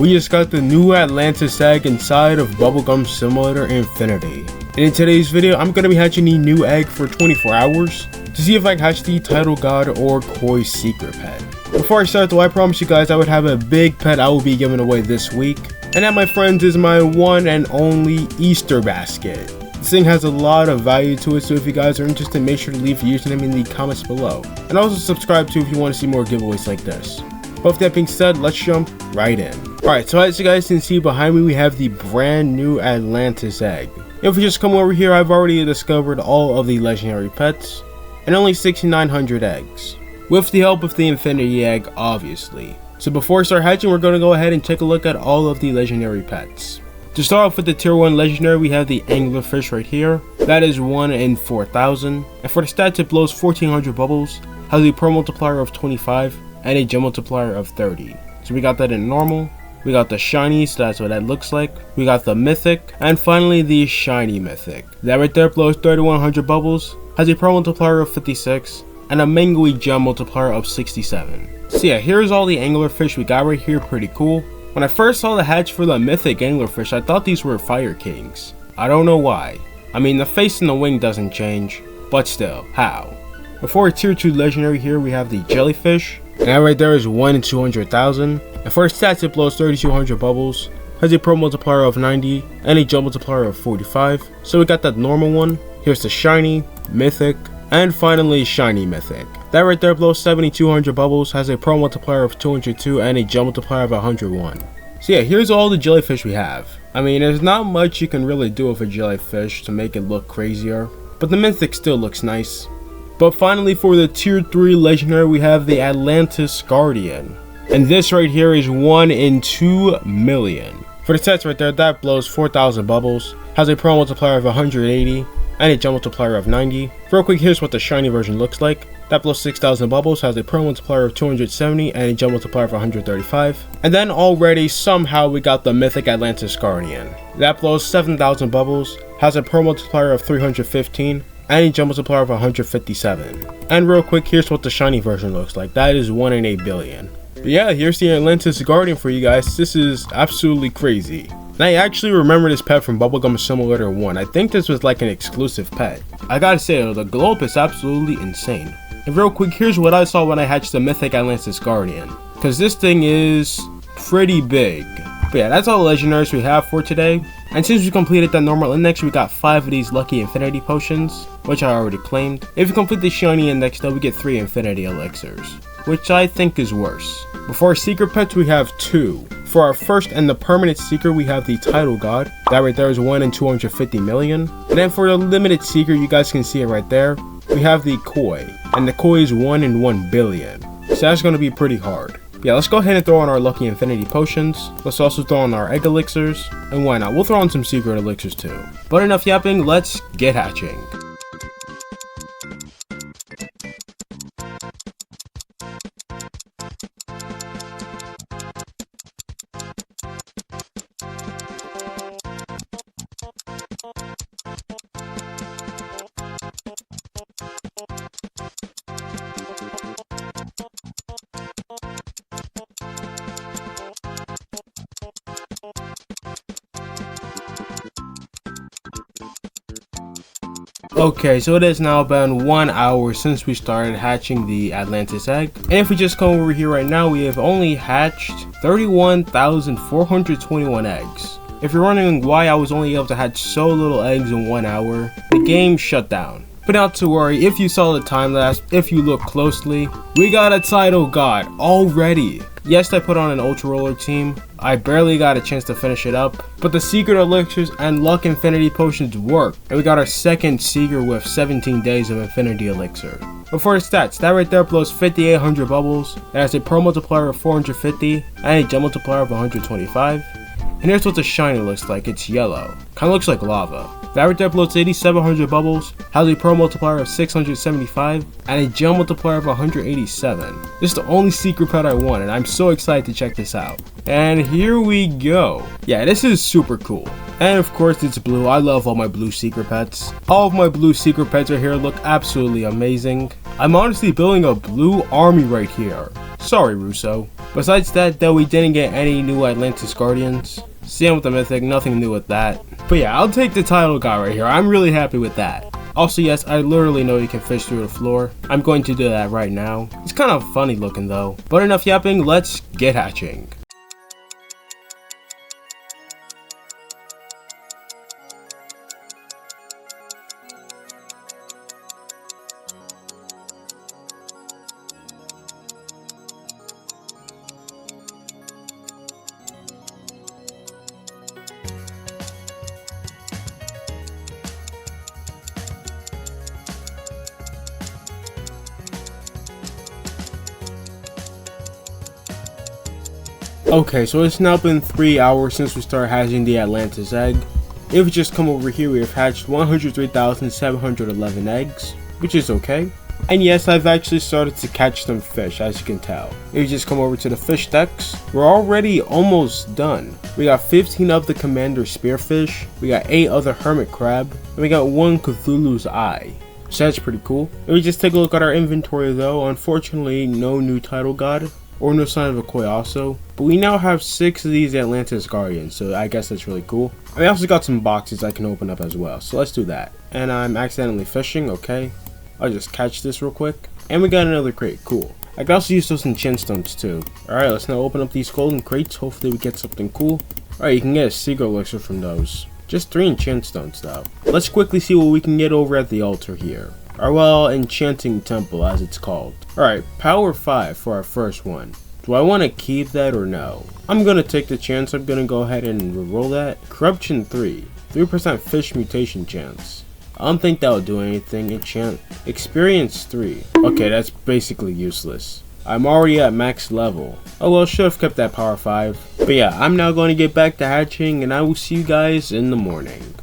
We just got the new Atlantis egg inside of Bubblegum Simulator Infinity. And in today's video, I'm going to be hatching the new egg for 24 hours to see if I can hatch the Title God or Koi secret pet. Before I start though, I promised you guys I would have a big pet I will be giving away this week. And that, my friends, is my one and only Easter basket. This thing has a lot of value to it, so if you guys are interested, make sure to leave your username in the comments below. And also subscribe too if you want to see more giveaways like this. But with that being said, let's jump right in. Alright, so as you guys can see behind me, we have the brand new Atlantis egg. If we just come over here, I've already discovered all of the legendary pets, and only 6,900 eggs. With the help of the Infinity egg, obviously. So before we start hatching, we're going to go ahead and take a look at all of the legendary pets. To start off with the tier 1 legendary, we have the anglerfish right here. That is 1 in 4,000. And for the stats, it blows 1,400 bubbles, has a pro multiplier of 25, and a gem multiplier of 30. So we got that in normal. We got the shiny, so that's what that looks like. We got the mythic, and finally the shiny mythic. That right there blows 3,100 bubbles, has a pro multiplier of 56, and a mangoey gem multiplier of 67. So yeah, here's all the anglerfish we got right here, pretty cool. When I first saw the hatch for the mythic anglerfish, I thought these were fire kings. I don't know why. I mean, the face and the wing doesn't change, but still, how? Before a tier 2 legendary here, we have the jellyfish. And that right there is 1 in 200,000. And for its stats, it blows 3,200 bubbles, has a pro multiplier of 90, and a gem multiplier of 45. So we got that normal one. Here's the shiny, mythic, and finally shiny mythic. That right there blows 7,200 bubbles, has a pro multiplier of 202, and a gem multiplier of 101. So yeah, here's all the jellyfish we have. I mean, there's not much you can really do with a jellyfish to make it look crazier, but the mythic still looks nice. But finally, for the tier 3 legendary, we have the Atlantis Guardian. And this right here is 1 in 2 million. For the stats right there, that blows 4,000 bubbles, has a pro multiplier of 180, and a gem multiplier of 90. Real quick, here's what the shiny version looks like. That blows 6,000 bubbles, has a pro multiplier of 270, and a gem multiplier of 135. And then already, somehow, we got the mythic Atlantis Guardian. That blows 7,000 bubbles, has a pro multiplier of 315, and a gem multiplier of 157. And real quick, here's what the shiny version looks like. That is 1 in 8 billion. But yeah, here's the Atlantis Guardian for you guys. This is absolutely crazy. And I actually remember this pet from Bubblegum Simulator 1. I think this was like an exclusive pet. I gotta say though, the globe is absolutely insane. And real quick, here's what I saw when I hatched the mythic Atlantis Guardian, because this thing is pretty big. But yeah, that's all the legendaries we have for today. And since we completed that normal index, we got 5 of these lucky infinity potions, which I already claimed. If you complete the shiny index though, we get 3 infinity elixirs, which I think is worse. Before our secret pets, we have 2. For our first and the permanent secret, we have the Title God. That right there is 1 in 250 million. And then for the limited secret, you guys can see it right there, we have the Koi. And the Koi is 1 in 1 billion. So that's going to be pretty hard. Yeah, let's go ahead and throw on our lucky infinity potions. Let's also throw on our egg elixirs. And why not? We'll throw on some secret elixirs too. But enough yapping, let's get hatching. Okay, so it has now been 1 hour since we started hatching the Atlantis egg. And if we just come over here right now, we have only hatched 31,421 eggs. If you're wondering why I was only able to hatch so little eggs in 1 hour, the game shut down. But not to worry, if you saw the time lapse, if you look closely, we got a Title God already. Yes, I put on an Ultra Roller team. I barely got a chance to finish it up, but the secret elixirs and luck infinity potions work, and we got our second secret with 17 days of infinity elixir. But for its stats, that right there blows 5,800 bubbles, it has a pro multiplier of 450, and a gem multiplier of 125. And here's what the shiny looks like. It's yellow, kinda looks like lava. That right there blows 8,700 bubbles, has a pro multiplier of 675, and a gem multiplier of 187. This is the only secret pet I want, and I'm so excited to check this out. And here we go. Yeah, this is super cool. And of course it's blue. I love all my blue secret pets. All of my blue secret pets right here look absolutely amazing. I'm honestly building a blue army right here. Sorry, Russo. Besides that though, we didn't get any new Atlantis Guardians. Same with the Mythic, nothing new with that. But yeah, I'll take the title guy right here. I'm really happy with that. Also yes, I literally know you can fish through the floor. I'm going to do that right now. It's kind of funny looking though. But enough yapping, let's get hatching. Okay, so it's now been 3 hours since we started hatching the Atlantis egg. If we just come over here, we have hatched 103,711 eggs, which is okay. And yes, I've actually started to catch some fish, as you can tell. If you just come over to the fish decks, we're already almost done. We got 15 of the Commander Spearfish, we got 8 of the Hermit Crab, and we got 1 Cthulhu's Eye. So that's pretty cool. If we just take a look at our inventory though, unfortunately no new title god. Or no sign of a koi also. But we now have 6 of these Atlantis Guardians, so I guess that's really cool. I also got some boxes I can open up as well, so let's do that. And I'm accidentally fishing, okay. I'll just catch this real quick. And we got another crate, cool. I can also use those enchant stones too. Alright, let's now open up these golden crates, hopefully we get something cool. Alright, you can get a secret elixir from those. Just 3 enchant stones though. Let's quickly see what we can get over at the altar here. Or well, enchanting temple as it's called. Alright, power 5 for our first one. Do I want to keep that or no? I'm gonna take the chance. I'm gonna go ahead and reroll that. Corruption 3% fish mutation chance. I don't think that'll do anything. Enchant experience 3. Okay, that's basically useless. I'm already at max level. Oh well, should have kept that power 5. But yeah, I'm now going to get back to hatching and I will see you guys in the morning.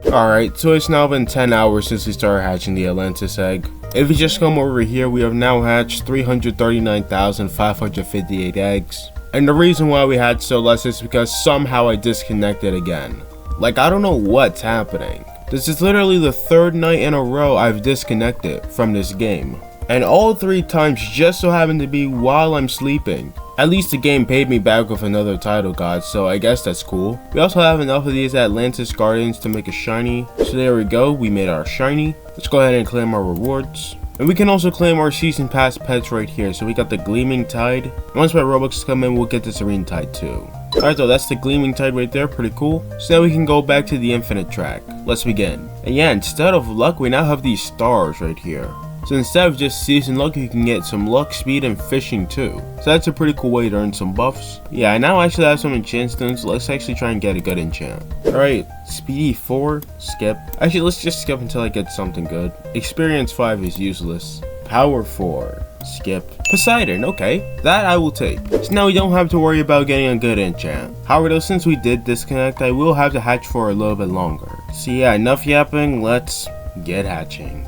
Alright, so it's now been 10 hours since we started hatching the Atlantis egg. If we just come over here, we have now hatched 339,558 eggs. And the reason why we had so less is because somehow I disconnected again. Like, I don't know what's happening. This is literally the 3rd night in a row I've disconnected from this game. And all 3 times just so happened to be while I'm sleeping. At least the game paid me back with another title god, so I guess that's cool. We also have enough of these Atlantis Guardians to make a shiny. So there we go, we made our shiny. Let's go ahead and claim our rewards. And we can also claim our season pass pets right here. So we got the Gleaming Tide. Once my Robux come in, we'll get the Serene Tide too. Alright though, that's the Gleaming Tide right there, pretty cool. So now we can go back to the Infinite track. Let's begin. And yeah, instead of luck, we now have these stars right here. So instead of just season luck, you can get some luck, speed, and fishing too. So that's a pretty cool way to earn some buffs. Yeah, I now actually have some enchant stones. Let's actually try and get a good enchant. Alright, speedy 4, skip. Actually, let's just skip until I get something good. Experience 5 is useless. Power 4, skip. Poseidon, okay, that I will take. So now we don't have to worry about getting a good enchant. However though, since we did disconnect, I will have to hatch for a little bit longer. So yeah, enough yapping, let's get hatching.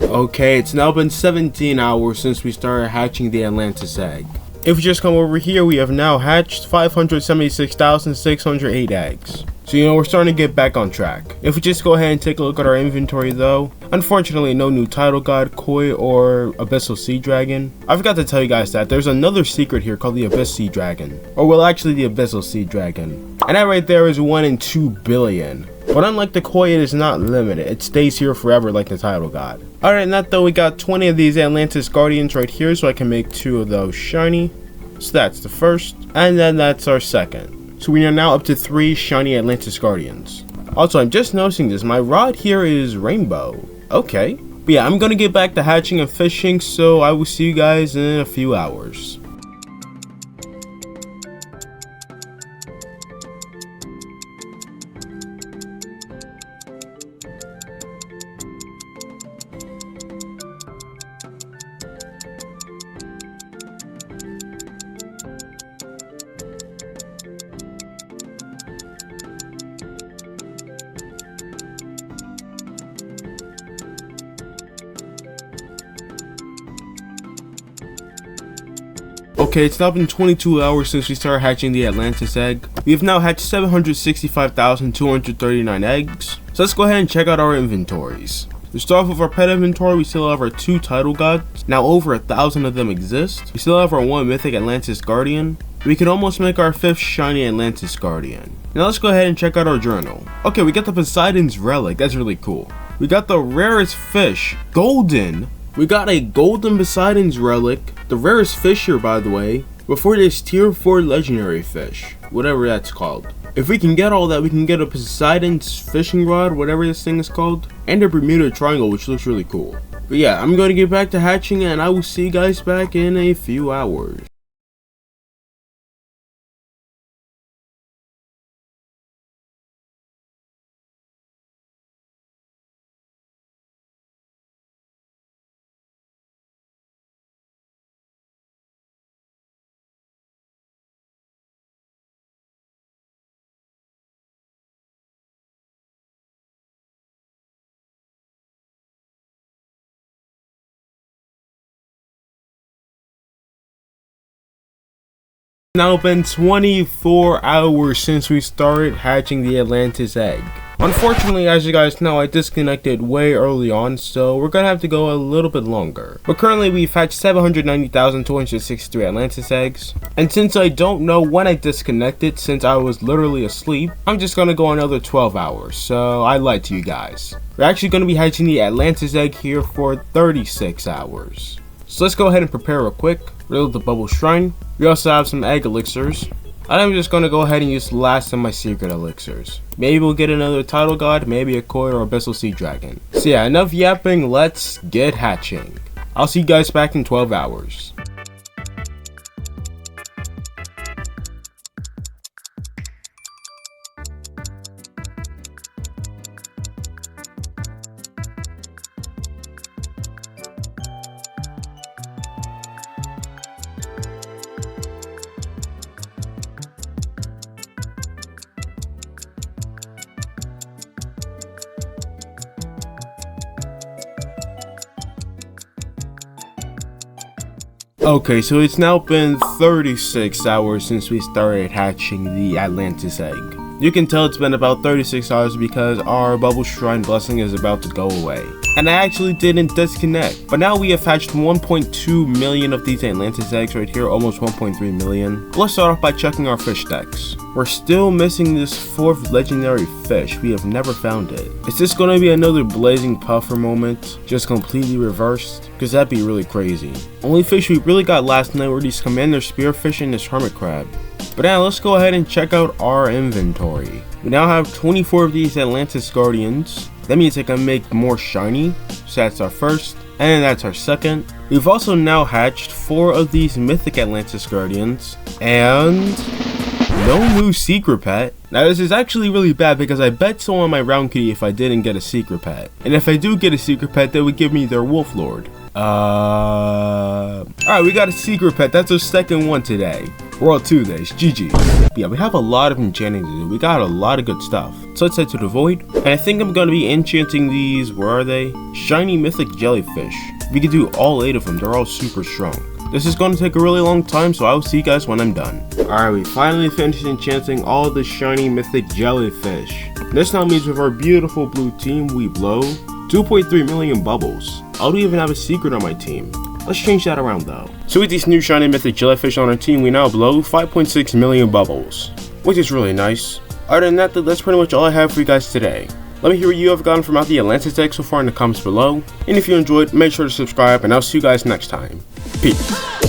Okay, it's now been 17 hours since we started hatching the Atlantis egg. If we just come over here, we have now hatched 576,608 eggs. So we're starting to get back on track. If we just go ahead and take a look at our inventory though, unfortunately no new title god, koi, or abyssal sea dragon. I forgot to tell you guys that there's another secret here called the abyss sea dragon. Or well, actually the abyssal sea dragon. And that right there is 1 in 2 billion. But unlike the koi, it is not limited. It stays here forever like the title god. Alright, and that though, we got 20 of these Atlantis Guardians right here, so I can make 2 of those shiny. So that's the first, and then that's our second. So we are now up to 3 shiny Atlantis Guardians. Also, I'm just noticing this, my rod here is rainbow. Okay. But yeah, I'm gonna get back to hatching and fishing, so I will see you guys in a few hours. Okay, it's now been 22 hours since we started hatching the Atlantis egg. We have now hatched 765,239 eggs. So let's go ahead and check out our inventories. To start off with our pet inventory, we still have our 2 title gods. Now over 1,000 of them exist. We still have our 1 mythic Atlantis Guardian. We could almost make our 5th shiny Atlantis Guardian. Now let's go ahead and check out our journal. Okay, we got the Poseidon's Relic, that's really cool. We got the rarest fish, golden. We got a golden Poseidon's Relic, the rarest fish here by the way, before this tier 4 legendary fish, whatever that's called. If we can get all that, we can get a Poseidon's fishing rod, whatever this thing is called, and a Bermuda Triangle, which looks really cool. But yeah, I'm going to get back to hatching and I will see you guys back in a few hours. Now been 24 hours since we started hatching the Atlantis egg. Unfortunately, as you guys know, I disconnected way early on, so we're gonna have to go a little bit longer. But currently we've hatched 790,263 Atlantis eggs, and since I don't know when I disconnected, since I was literally asleep, I'm just gonna go another 12 hours, so I lied to you guys. We're actually gonna be hatching the Atlantis egg here for 36 hours. So let's go ahead and prepare real quick. Reload the bubble shrine. We also have some egg elixirs. And I'm just gonna go ahead and use the last of my secret elixirs. Maybe we'll get another title god, maybe a koi or abyssal sea dragon. So yeah, enough yapping, let's get hatching. I'll see you guys back in 12 hours. Okay, so it's now been 36 hours since we started hatching the Atlantis egg. You can tell it's been about 36 hours because our bubble shrine blessing is about to go away. And I actually didn't disconnect. But now we have hatched 1.2 million of these Atlantis eggs right here, almost 1.3 million. Let's start off by checking our fish decks. We're still missing this 4th legendary fish. We have never found it. Is this going to be another blazing puffer moment, just completely reversed? Because that'd be really crazy. Only fish we really got last night were these commander spearfish and this hermit crab. But now let's go ahead and check out our inventory. We now have 24 of these Atlantis Guardians. That means I can make more shiny. So that's our first, and that's our second. We've also now hatched 4 of these mythic Atlantis Guardians, and no new secret pet. Now this is actually really bad because I bet so on my round kitty if I didn't get a secret pet. And if I do get a secret pet, they would give me their wolf lord. Alright, we got a secret pet. That's our second one today. We're all 2 days. GG. But yeah, we have a lot of enchanting to do. We got a lot of good stuff. So let's head to the void. And I think I'm going to be enchanting these, where are they? Shiny mythic jellyfish. We can do all 8 of them. They're all super strong. This is going to take a really long time, so I will see you guys when I'm done. Alright, we finally finished enchanting all the shiny mythic jellyfish. This now means with our beautiful blue team, we blow 2.3 million bubbles. I don't even have a secret on my team. Let's change that around though. So with these new shiny mythic jellyfish on our team, we now blow 5.6 million bubbles, which is really nice. Other than that, that's pretty much all I have for you guys today. Let me hear what you have gotten from out the Atlantis egg so far in the comments below. And if you enjoyed, make sure to subscribe, and I'll see you guys next time. Peace.